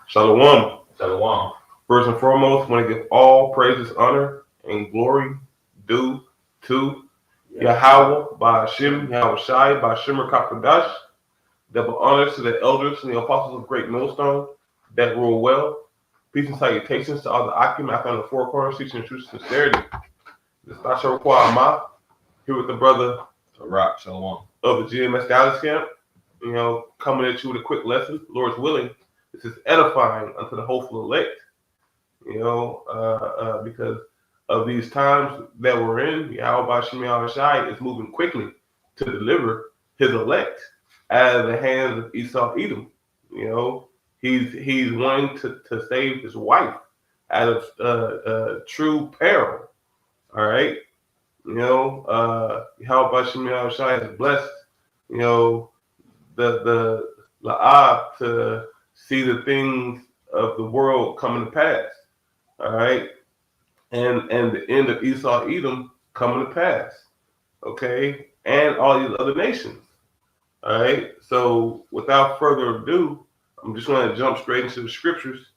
Shalom. Shalom. First and foremost, want to give all praises, honor, and glory due to Yahweh, by Hashem, Yahweh Shai, by Shemar Kakadash. Double honors to the elders and the apostles of Great Millstone that rule well. Peace and salutations to all the Akim out on the four corners, teaching the truth and sincerity. This is Tasha Ma, here with the brother Rock, Shalom. of the GMS Dallas camp. Coming at you with a quick lesson, Lord's willing. This is edifying unto the hopeful elect. Because of these times that we're in, Yahweh Shem Shai is moving quickly to deliver his elect out of the hands of Esau Edom. He's wanting to save his wife out of true peril. All right. Yahweh Shem Shai has blessed, the La'ah to see the things of the world coming to pass. All right. And the end of Esau Edom coming to pass. Okay. And all these other nations. All right. So without further ado, I'm just going to jump straight into the scriptures,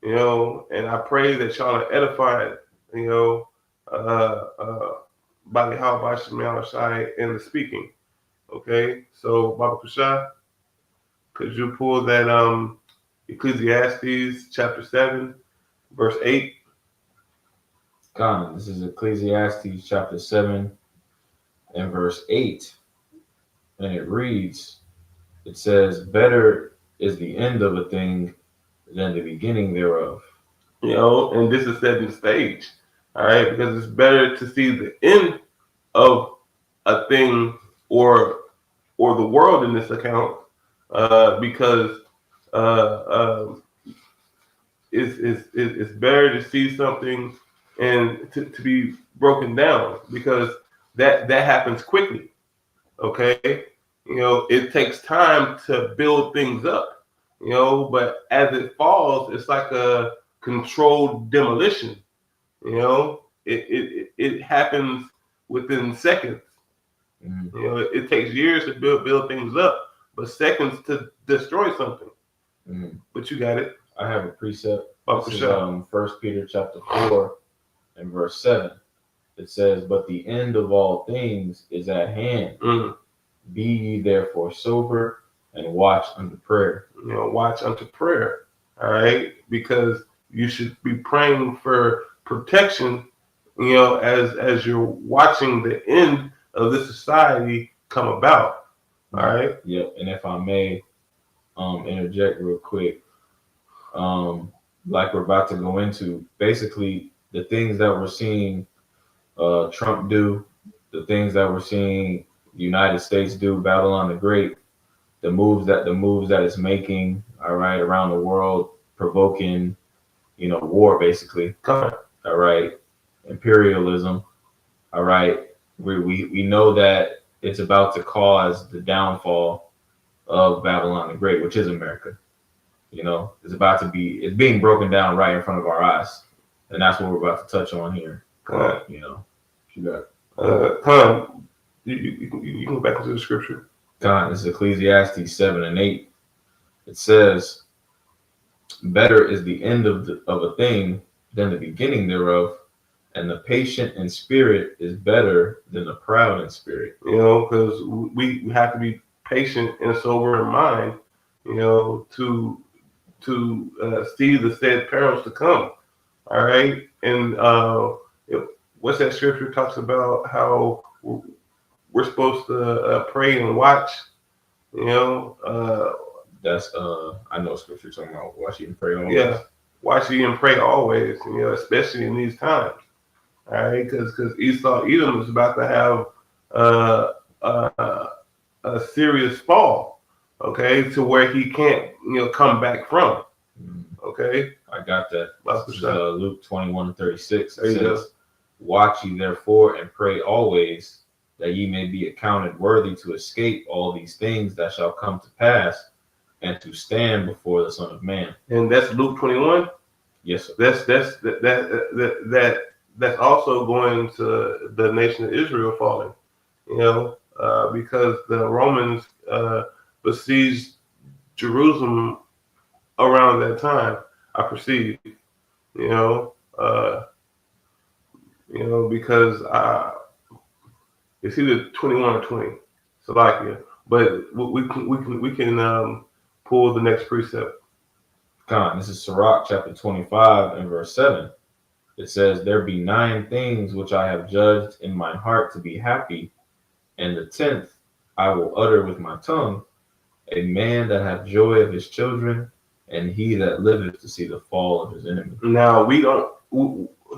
and I pray that y'all are edified, by Yahweh Shem Shai in the speaking. Okay. So Baba Kushai, could you pull that Ecclesiastes chapter 7, verse 8? This is Ecclesiastes chapter 7 and verse 8. And it reads, it says, better is the end of a thing than the beginning thereof. And this is setting the stage. All right, because it's better to see the end of a thing or the world in this account, because it's better to see something and to be broken down, because that happens quickly. Okay, it takes time to build things up, but as it falls, it's like a controlled demolition. It happens within seconds. Mm-hmm. It takes years to build things up, but seconds to destroy something. Mm-hmm. But you got it. I have a precept. This is 1 Peter chapter 4 and verse 7. It says, but the end of all things is at hand. Mm-hmm. Be ye therefore sober and watch unto prayer. Watch unto prayer. All right, because you should be praying for protection, as you're watching the end of this society come about. All right. Yep. And if I may interject real quick, like we're about to go into, basically the things that we're seeing Trump do, the things that we're seeing the United States do, Babylon the Great, the moves that it's making, all right, around the world, provoking, war basically. All right, imperialism. All right, we know that it's about to cause the downfall of Babylon the Great, which is America. It's being broken down right in front of our eyes, and that's what we're about to touch on here. You got you can go back into the scripture. This is Ecclesiastes 7 and 8. It says, better is the end of a thing than the beginning thereof, and the patient in spirit is better than the proud in spirit. Because we have to be patient and sober in mind, to see the said perils to come. All right. And what's that scripture talks about how we're supposed to pray and watch, that's I know scripture talking about watch ye and pray always. Yeah, watch ye and pray always, especially in these times. All right, because Esau Edom is about to have a serious fall, okay, to where he can't come back from. Okay, I got that. This is, Luke 21:36. It says, watch ye therefore and pray always, that ye may be accounted worthy to escape all these things that shall come to pass, and to stand before the Son of Man. And that's Luke 21. Yes, sir. That's also going to the nation of Israel falling, because the Romans besieged Jerusalem around that time. I perceive, you know, uh, because it's either 21 or 20, Slovakia. But we can pull the next precept. Con, this is Sirach chapter 25 and verse 7. It says, "There be 9 things which I have judged in my heart to be happy, and the 10th I will utter with my tongue, a man that hath joy of his children, and he that liveth to see the fall of his enemy." Now we don't.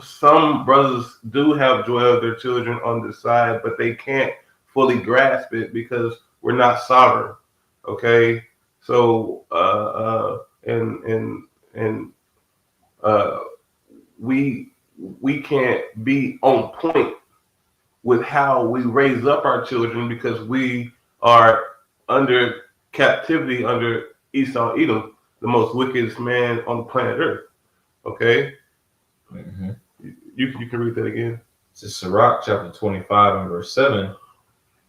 Some brothers do have joy of their children on the side, but they can't fully grasp it because we're not sovereign. Okay, so and uh, we can't be on point with how we raise up our children because we are under captivity under Esau Edom, the most wickedest man on the planet Earth. Okay, Mm-hmm. you can read that again. This is Sirach chapter 25 and verse 7.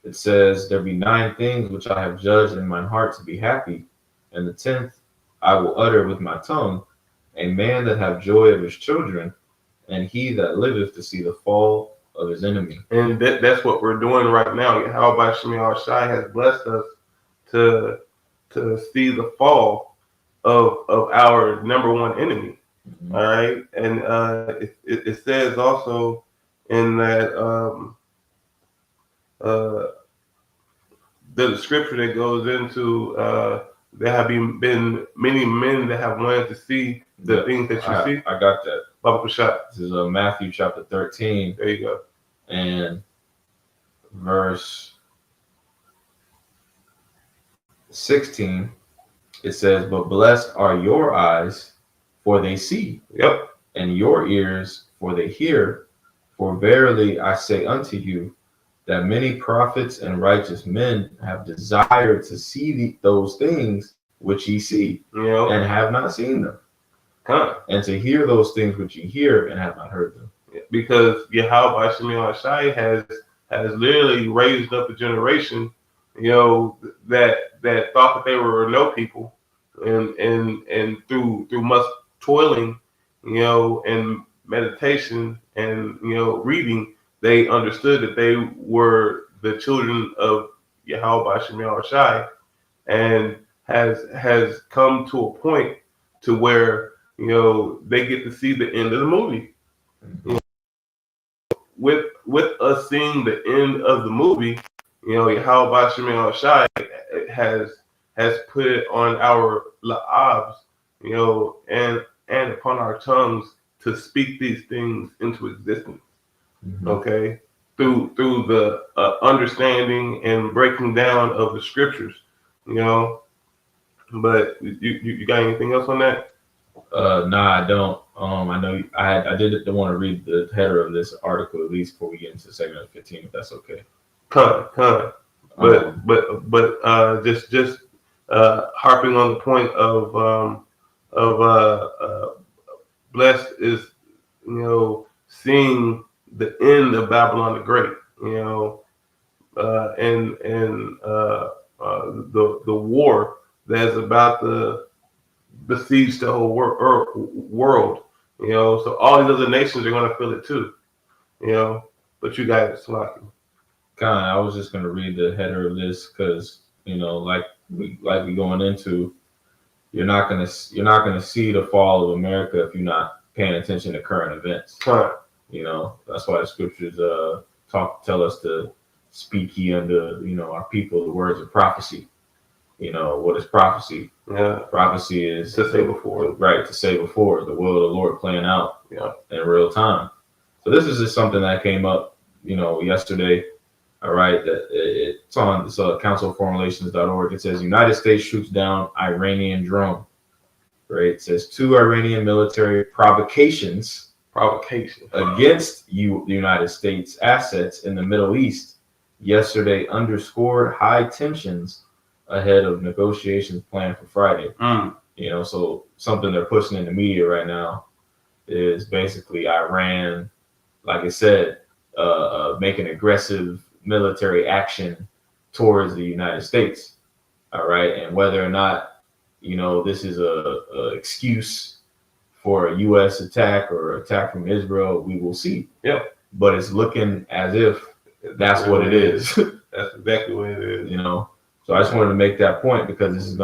It says, "There be 9 things which I have judged in mine heart to be happy, and the 10th I will utter with my tongue, a man that have joy of his children, and he that liveth to see the fall of his enemy." And that's what we're doing right now. How about Shemi Shai has blessed us to see the fall of our number one enemy. Mm-hmm. All right, and it says also in that uh, the scripture that goes into there have been many men that have wanted to see the Yep, things that you see. I got that. Baba Kushab. This is Matthew chapter 13 There you go. and verse 16. It says, "But blessed are your eyes, for they see, Yep. and your ears, for they hear. For verily I say unto you, that many prophets and righteous men have desired to see those things which ye see, You know, and have not seen them, kind and to hear those things which ye hear, and have not heard them." because Yahweh Shemi Shai has literally raised up a generation, that thought that they were no people, and through much toiling, and meditation and reading, they understood that they were the children of Yahweh Shemi Shai, and has come to a point to where they get to see the end of the movie. Mhm. With us seeing the end of the movie, how about Shemel Shai has put it on our la'abs, and upon our tongues to speak these things into existence. Mhm. Okay, through the understanding and breaking down of the scriptures, you know. But you got anything else on that? Nah, I don't. I know I did want to read the header of this article at least before we get into segment 15, if that's okay. Con. Um, But just harping on the point of blessed is seeing the end of Babylon the Great, and the war that's about to besiege the whole world, So all these other nations are going to feel it too, you know. But you got it, Slocky. I was just gonna read the header of this because like we going into, you're not gonna see the fall of America if you're not paying attention to current events. Con. That's why the scriptures tell us to speak ye unto our people the words of prophecy. What is prophecy? Yeah. Prophecy is To say before. right, to say before the will of the Lord playing out Yeah. in real time. So this is just something that came up, yesterday. All right, that it's on councilformulations.org. It says United States shoots down Iranian drone. Right, it says 2 Iranian military provocations against the United States assets in the Middle East yesterday underscored high tensions ahead of negotiations planned for Friday. So something they're pushing in the media right now is basically Iran, like I said, making aggressive military action towards the United States. All right, and whether or not this is a excuse for a U.S. attack or attack from Israel. We will see. Yeah. But it's looking as if that's what it is. That's exactly what it is. So I just wanted to make that point because this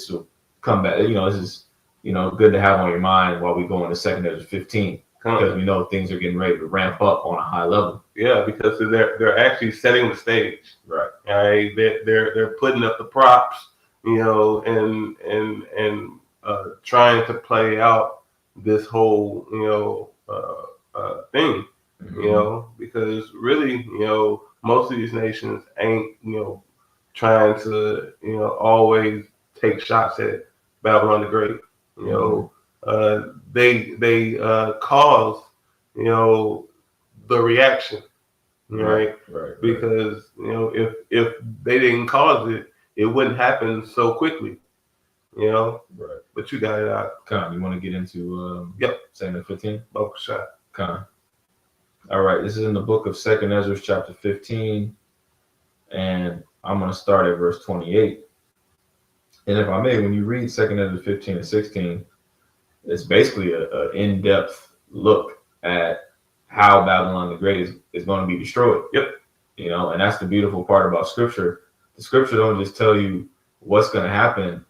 will come back. This is good to have on your mind while we go into 2 Ezra 15 because we know things are getting ready to ramp up on a high level. Yeah, because they're actually setting the stage. Right. Right. They're putting up the props, and trying to play out this whole thing. Because really, most of these nations ain't, trying to, always take shots at Babylon the Great. They cause, the reaction, right? Because if they didn't cause it, it wouldn't happen so quickly. Right. But you got it out. Con, you want to get into 2 15? Oh, shot. Con. All right, this is in the book of 2 Ezra chapter 15, and I'm going to start at verse 28. And if I may, when you read 2 Ezra 15 and 16, it's basically an in-depth look at how Babylon the Great is going to be destroyed. Yep. And that's the beautiful part about Scripture. The Scripture don't just tell you what's going to happen.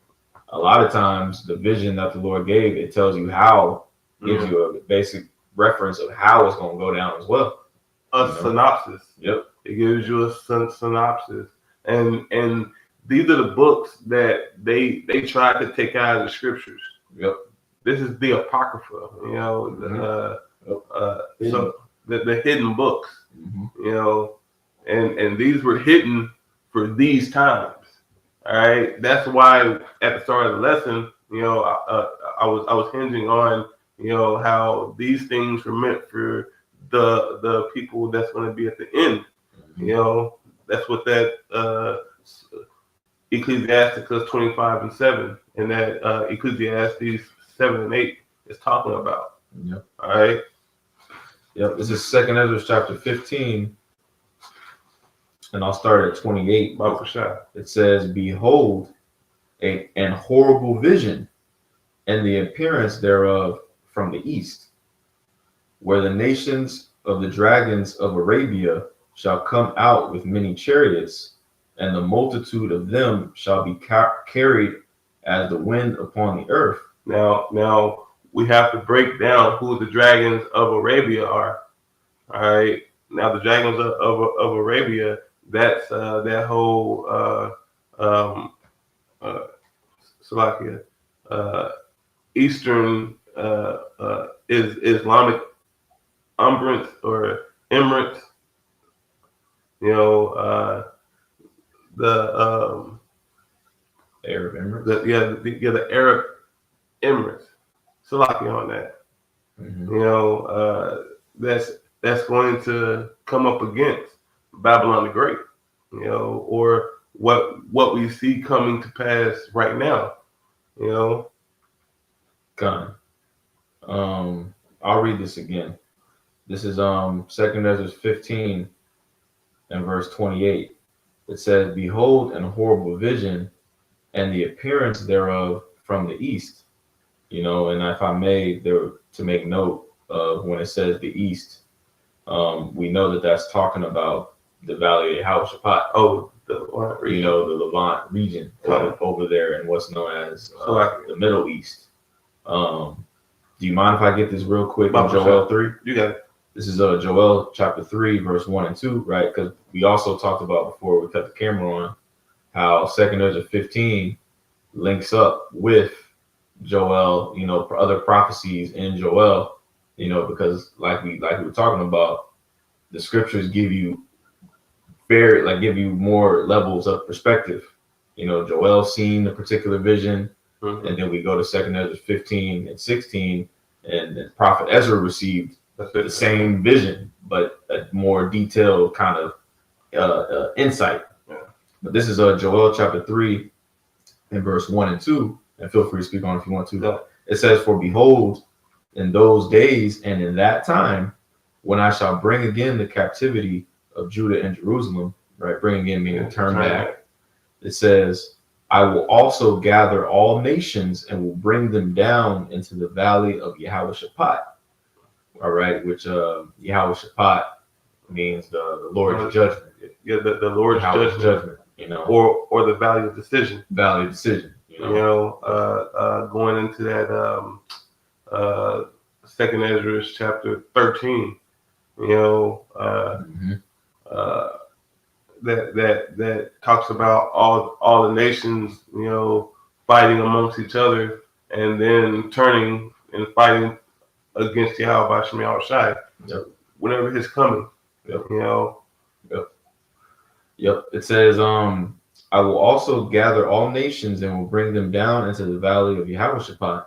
A lot of times, the vision that the Lord gave, it tells you how, gives you a basic reference of how it's going to go down as well. A synopsis. Yep. It gives you a synopsis, and these are the books that they tried to take out of the scriptures. Yep. This is the Apocrypha, so the hidden books, and these were hidden for these times. All right, that's why at the start of the lesson, I was hinging on, how these things were meant for the people that's going to be at the end. That's what that Ecclesiasticus 25 and 7 and that Ecclesiastes 7 and 8 is talking about. Yep. All right. Yep. This is 2 Ezra chapter 15, and I'll start at 28. It says, "Behold, an horrible vision, and the appearance thereof from the east, where the nations of the dragons of Arabia shall come out with many chariots, and the multitude of them shall be carried as the wind upon the earth." Now we have to break down who the dragons of Arabia are. All right. Now the dragons of Arabia, that's that whole Slovakia, Eastern is Islamic Umbrance or Emirates. The Arab Emirates. The Arab Emirates. Slovakia on that. That's going to come up against Babylon the Great. Or what we see coming to pass right now. Gone. I'll read this again. This is 2 Ezra 15 and verse 28. It says, "Behold, an horrible vision, and the appearance thereof from the east." And if I may, to make note of when it says the east, we know that that's talking about the Valley of Jehoshaphat. Oh, the Levant region over there in what's known as the Middle East. Do you mind if I get this real quick in Joel 3? You got it. This is Joel chapter 3, verse 1 and 2, right? Because we also talked about before we cut the camera on how 2 Ezra 15 links up with Joel, for other prophecies in Joel, because like we were talking about, the scriptures give you more levels of perspective. Joel seen the particular vision, and then we go to 2 Ezra 15 and 16, and the prophet Ezra received the same vision, but a more detailed kind of insight. Yeah. But this is Joel chapter 3 and verse 1 and 2, and feel free to speak on if you want to. Yeah. It says, "For behold, in those days and in that time, when I shall bring again the captivity of Judah and Jerusalem," right? Bring again meaning turn back. It says, I will also gather all nations and will bring them down into the valley of Yehoshaphat. All right, which Yehoshaphat means the Lord's judgment. Yeah, the Lord's Yahweh's judgment, judgment, you know, or the valley of decision. valley of decision, you You know. know, going into that uh, Second Ezra chapter 13. You know, Hmm. uh, that talks about all the nations, you know, fighting amongst each other, and then turning and fighting against Yahweh Shem Shai Yep. whenever his coming. Yep. You know, Yep. Yep. It says, I will also gather all nations and will bring them down into the valley of Yehoshaphat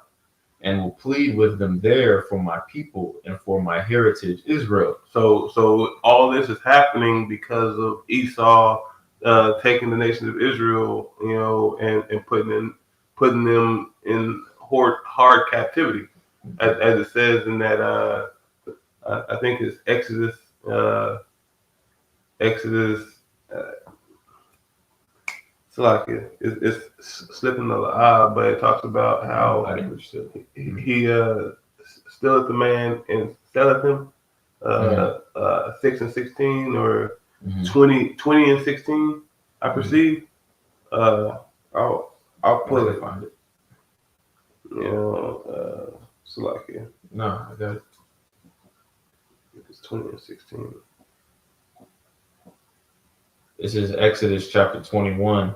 and will plead with them there for my people and for my heritage Israel. so all this is happening because of Esau taking the nation of Israel, you know, and putting them in hard captivity, as it says in that I think it's Exodus. Exodus. It's like it's slipping the but it talks about how I didn't understand. he stealeth the man and selleth him. 6 and 16 or Mm-hmm. 20 and 16. I Mm-hmm. perceive. Uh, I'll I pull can it. find it. You know, it's like No, I got it. it's 20 and 16. This is Exodus chapter 21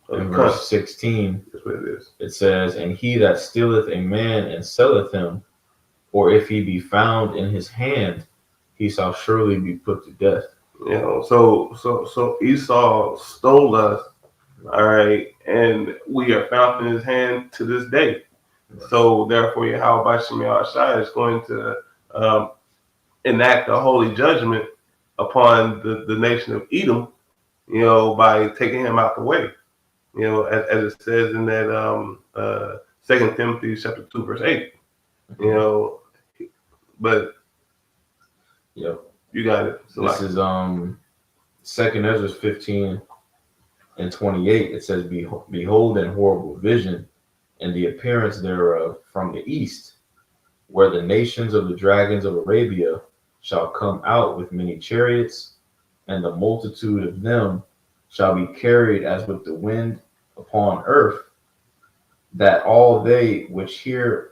Oh, and the cunt. verse 16. That's what it is. It says, and he that stealeth a man and selleth him, or if he be found in his hand, he shall surely be put to death. You know, so Esau stole us, all right, and we are found in his hand to this day. Right. So therefore, Yahweh Shem Shai is going to um, enact a holy judgment upon the nation of Edom, you know, by taking him out the way. You know, as it says in that 2 Timothy chapter 2 verse 8. You know, but Yep. you got it. So This like, is Second Ezra 15 and 28. It says, behold an horrible vision, and the appearance thereof from the east, where the nations of the dragons of Arabia shall come out with many chariots, and the multitude of them shall be carried as with the wind upon earth, that all they which hear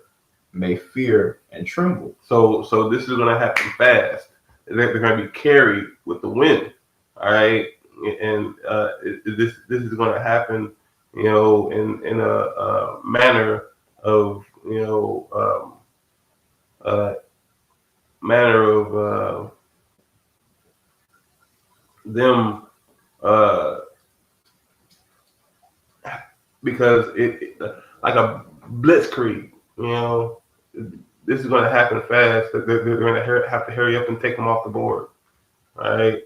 may fear and tremble. so this is going to happen fast. They're going to be carried with the wind. All right, and this is going to happen, you know, in a manner of, you know, manner of them uh, because like a blitzkrieg, you know, this is going to happen fast. They're going to have to hurry up and take them off the board, right?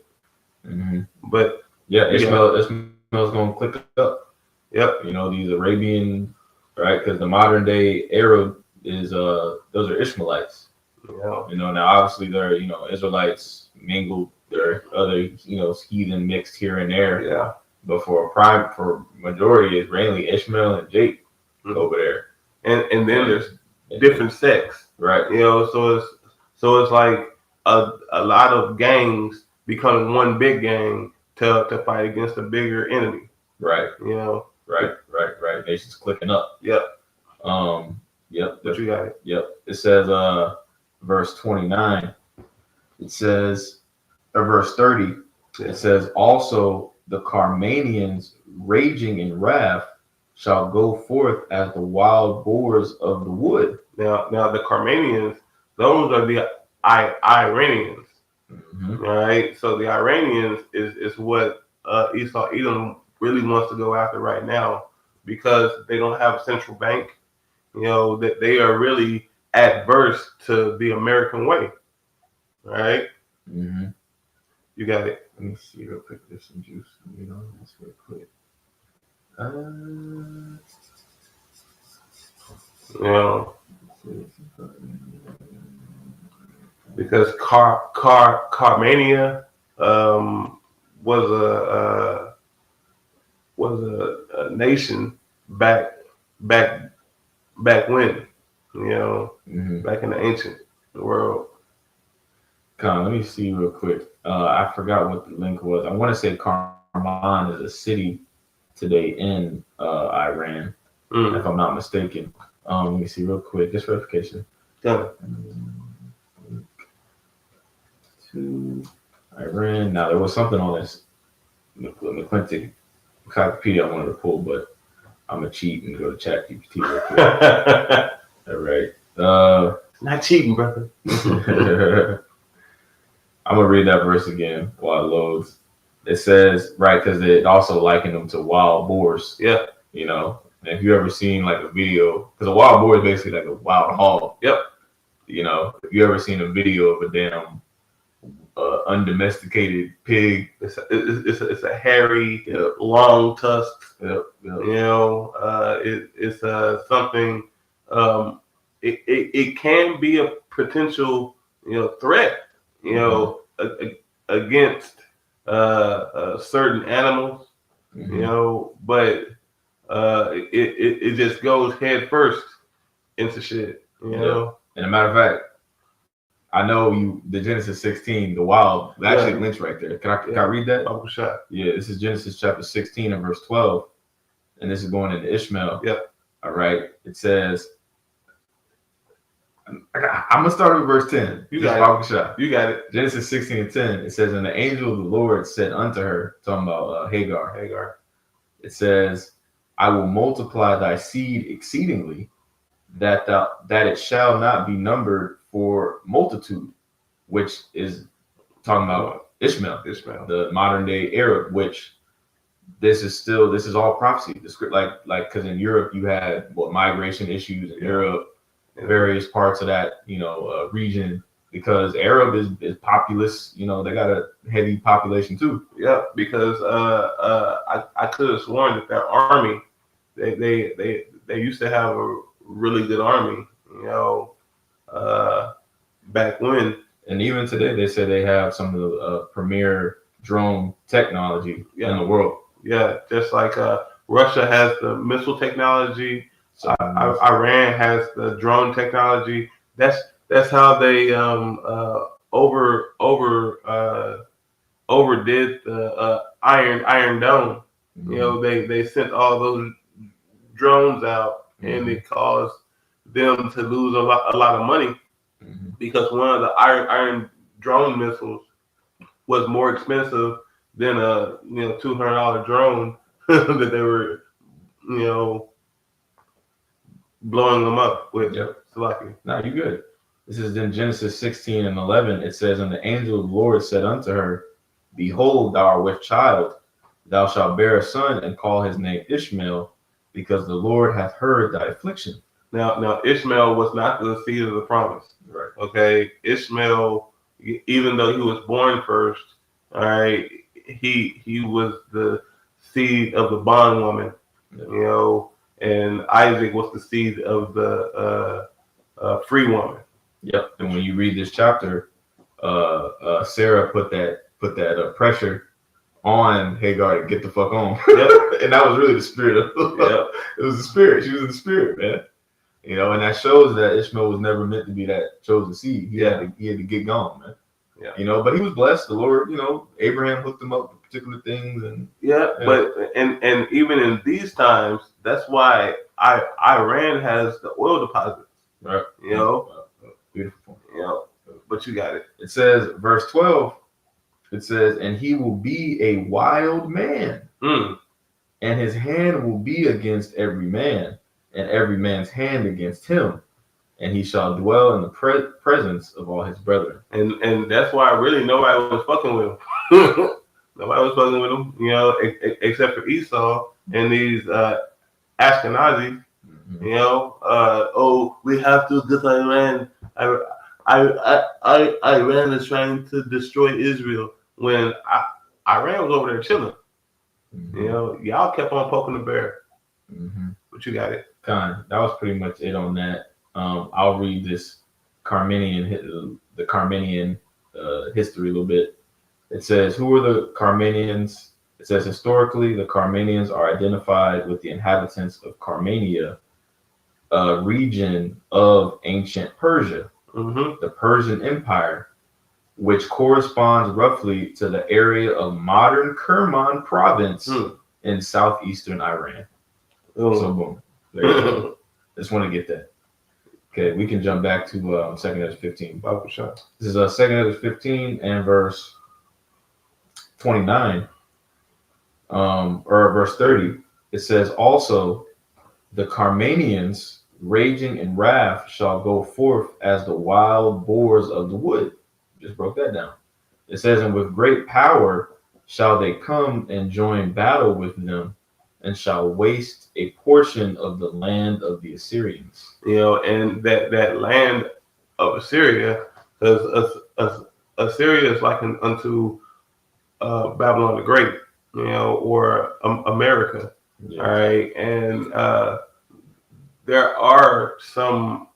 Mm-hmm. But yeah, yeah, Ishmael's going to click up. Yep. You know, these Arabian, right? Because the modern day Arab is those are Ishmaelites. Yeah. You know, now obviously they're, you know, Israelites mingled. There are other, you know, heathen mixed here and there. Yeah. But for majority is mainly Ishmael and Jake over there. And then there's different sects. Right. You know, so it's like a lot of gangs becoming one big gang to fight against a bigger enemy. Right. You know. Right. Nations clicking up. Yep. Yep. But you got it. Yep. It says verse 29. It says verse 30. Yeah. It says also the Carmanians raging in wrath shall go forth as the wild boars of the wood. Now the Carmanians, those are the Iranians. Mm-hmm. Right. So the Iranians is what Esau Edom really wants to go after right now, because they don't have a central bank. You know, that they are really adverse to the American way. Right. Mm-hmm. You got it. Let me see real quick. There's some juice. You know, that's real quick. You know, because Carmania was was a nation back back when, you know, back in the ancient world. Let me see real quick. I forgot what the link was. I want to say Karman is a city today in Iran, if I'm not mistaken. Let me see real quick. Just verification. Yeah. To Iran. Now there was something on this McClintic Encyclopedia I wanted to pull, but I'm gonna cheat and go to ChatGPT real quick. All right. Not cheating, brother. I'm gonna read that verse again while it loads. It says, right, because it also likened them to wild boars. Yeah. You know, and if you ever seen like a video, because a wild boar is basically like a wild hog. Yep. You know, if you ever seen a video of a damn undomesticated pig, it's a hairy, long tusk. Yep. You know, it's something. It can be a potential, threat. You know, against certain animals. You know, but it just goes head first into shit. You know. And a matter of fact, I know the Genesis 16, the wild, actually links right there. Can I read that? Uncle Shot. Yeah, this is Genesis chapter 16 and verse 12. And this is going into Ishmael. Yep. All right. It says, I'm going to start with verse 10. You got it. You got it. Genesis 16 and 10. It says, and the angel of the Lord said unto her, talking about Hagar. It says, I will multiply thy seed exceedingly, that it shall not be numbered for multitude, which is talking about Ishmael, the modern day Arab, which this is all prophecy. The script, like because in Europe you had migration issues in Europe, various parts of that region, because Arab is populous. You know, they got a heavy population too. Yeah, because I could have sworn that their army, they used to have a really good army. You know, back when. And even today, they say they have some of the premier drone technology in the world. Yeah, just like Russia has the missile technology, Iran has the drone technology. That's how they overdid the Iron Dome. You know, they sent all those drones out, and it caused them to lose a lot of money. Because one of the Iron drone missiles was more expensive than a $200 drone that they were blowing them up with. Yep. Sloppy. No, you good. This is in Genesis 16 and 11. It says, and the angel of the Lord said unto her, behold, thou art with child. Thou shalt bear a son and call his name Ishmael, because the Lord hath heard thy affliction. Now Ishmael was not the seed of the promise. Right. Okay. Ishmael, even though he was born first, all right, he was the seed of the bondwoman, you know, and Isaac was the seed of the free woman. Yep. And when you read this chapter, Sarah put that pressure on Hagar to get the fuck on. Yep. And that was really the spirit of it was the spirit. She was in the spirit, man. You know, and that shows that Ishmael was never meant to be that chosen seed. He had to get gone, man. Yeah. You know, but he was blessed. The Lord, you know, Abraham hooked him up with particular things, and but and even in these times, that's why Iran has the oil deposits. Right. You know, beautiful. You know, but you got it. It says, verse 12. It says, and he will be a wild man, and his hand will be against every man, and every man's hand against him, and he shall dwell in the presence of all his brethren. And that's why really nobody was fucking with him. Nobody was fucking with him, you know, except for Esau and these Ashkenazis. You know, we have to get Iran. Iran is trying to destroy Israel when Iran was over there chilling. You know, y'all kept on poking the bear. But you got it. That was pretty much it on that. I'll read this Carmenian history a little bit. It says, who were the Carmenians? It says historically, the Carmanians are identified with the inhabitants of Carmania, a region of ancient Persia, Mm-hmm. the Persian Empire, which corresponds roughly to the area of modern Kerman province Hmm. in southeastern Iran. So, Oh. boom. There you go. Just want to get that. Okay, we can jump back to 2 Ezra 15. Bible shot. This is 2 Ezra 15 and verse 29, or verse 30. It says, also, the Carmanians, raging in wrath, shall go forth as the wild boars of the wood. Just broke that down. It says, and with great power shall they come and join battle with them, and shall waste a portion of the land of the Assyrians. And that land of Assyria, because Assyria is like unto Babylon the Great, or America. Yeah. All right, and there are some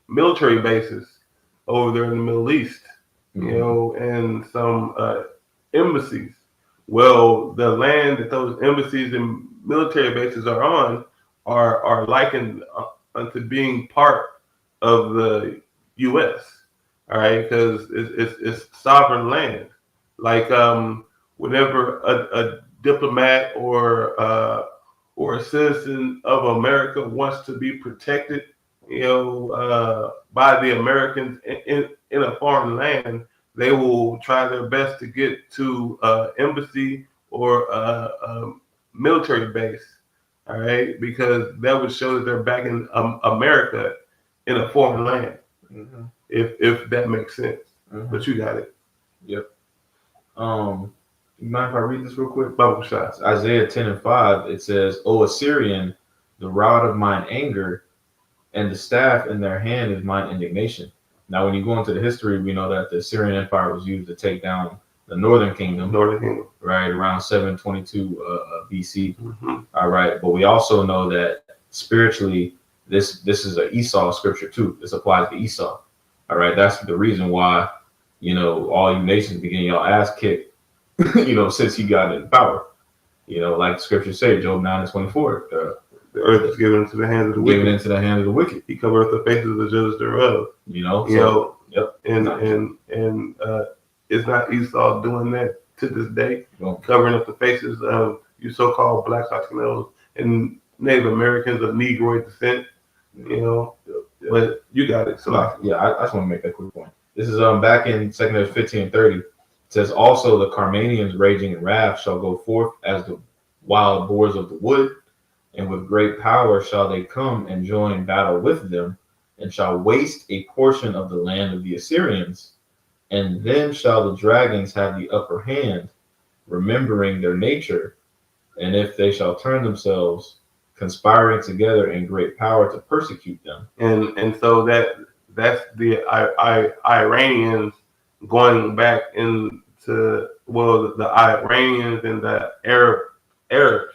military bases over there in the Middle East, and some embassies. Well, the land that those embassies and military bases are on are likened unto being part of the U.S. All right, because it's sovereign land. Like whenever a diplomat or a citizen of America wants to be protected, by the Americans in a foreign land, they will try their best to get to embassy or a military base. All right, because that would show that they're back in America in a foreign land, Mm-hmm. if that makes sense. Mm-hmm. But you got it. Yep. You mind if I read this real quick? Bubble shots. Isaiah 10 and 5, it says, O Assyrian, the rod of mine anger, and the staff in their hand is mine indignation. Now, when you go into the history, we know that the Assyrian Empire was used to take down the northern kingdom, right, around 722 BC. Mm-hmm. All right, but we also know that spiritually, this is an Esau scripture too. This applies to Esau. All right, that's the reason why, all you nations be getting your ass kicked, since he got in power. Like the scriptures say, Job 9 and 24. The earth is given into the hands of the Given wicked. into the hand of the wicked. He covereth the faces of the judges thereof. Yep. And it's not Esau doing that to this day, Well, covering up the faces of you so-called blacks, Latinos, and Native Americans of Negroid descent. But you got it. So I just want to make that quick point. This is back in 2 Ezra 15 and 30. It says, also the Carmanians raging in wrath shall go forth as the wild boars of the wood, and with great power shall they come and join battle with them, and shall waste a portion of the land of the Assyrians. And then shall the dragons have the upper hand, remembering their nature, and if they shall turn themselves, conspiring together in great power to persecute them. And so that's the Iranians going back into the Iranians and the Arabs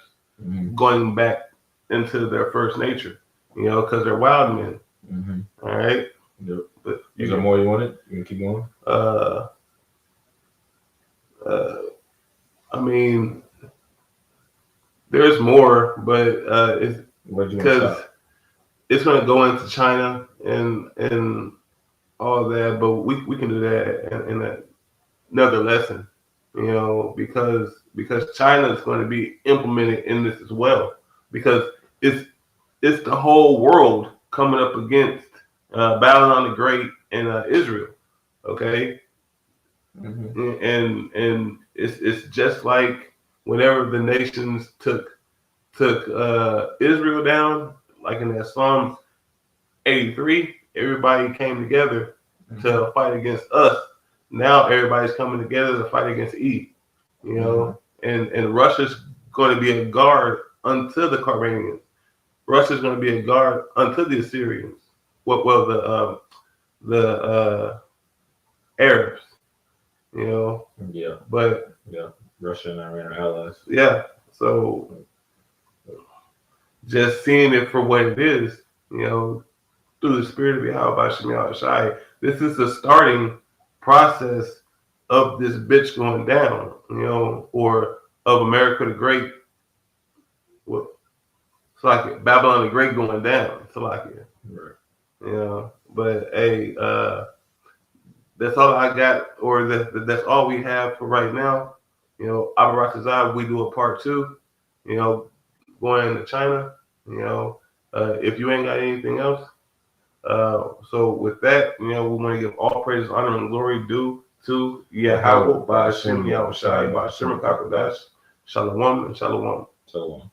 going back into their first nature, because they're wild men. Mm-hmm. All right. Yep. But Is there more you wanted? You can keep going. I mean, there's more, but it's because it's going to go into China and all that. But we can do that in another lesson, because China is going to be implemented in this as well, because it's the whole world coming up against Babylon the Great and Israel. Okay. Mm-hmm. And it's just like whenever the nations took Israel down, like in that Psalms 83, everybody came together to fight against us. Now everybody's coming together to fight against Eve, and Russia's going to be a guard unto the Carmanians. Russia's going to be a guard unto the Assyrians. Well, the Arabs. Yeah. But Russia and Iran are allies. Yeah. So just seeing it for what it is, through the spirit of Yahweh Shemiyah Shai, this is the starting process of this bitch going down, or of America the Great. Well, it's like Babylon the Great going down. It's like it, Right. you know. But hey, that's all I got, or that's all we have for right now. You know, Abarakazai, we do a part two. You know, going to China. You know, if you ain't got anything else. So with that, you know, we want to give all praise, honor, and glory due to Yahweh, Yahweh, by Ba'ashem, Hashem, Yahweh Shai, by Yahushai, Hashem, Ba'ashem, Kakadash, Shalom, and Shalom. so on.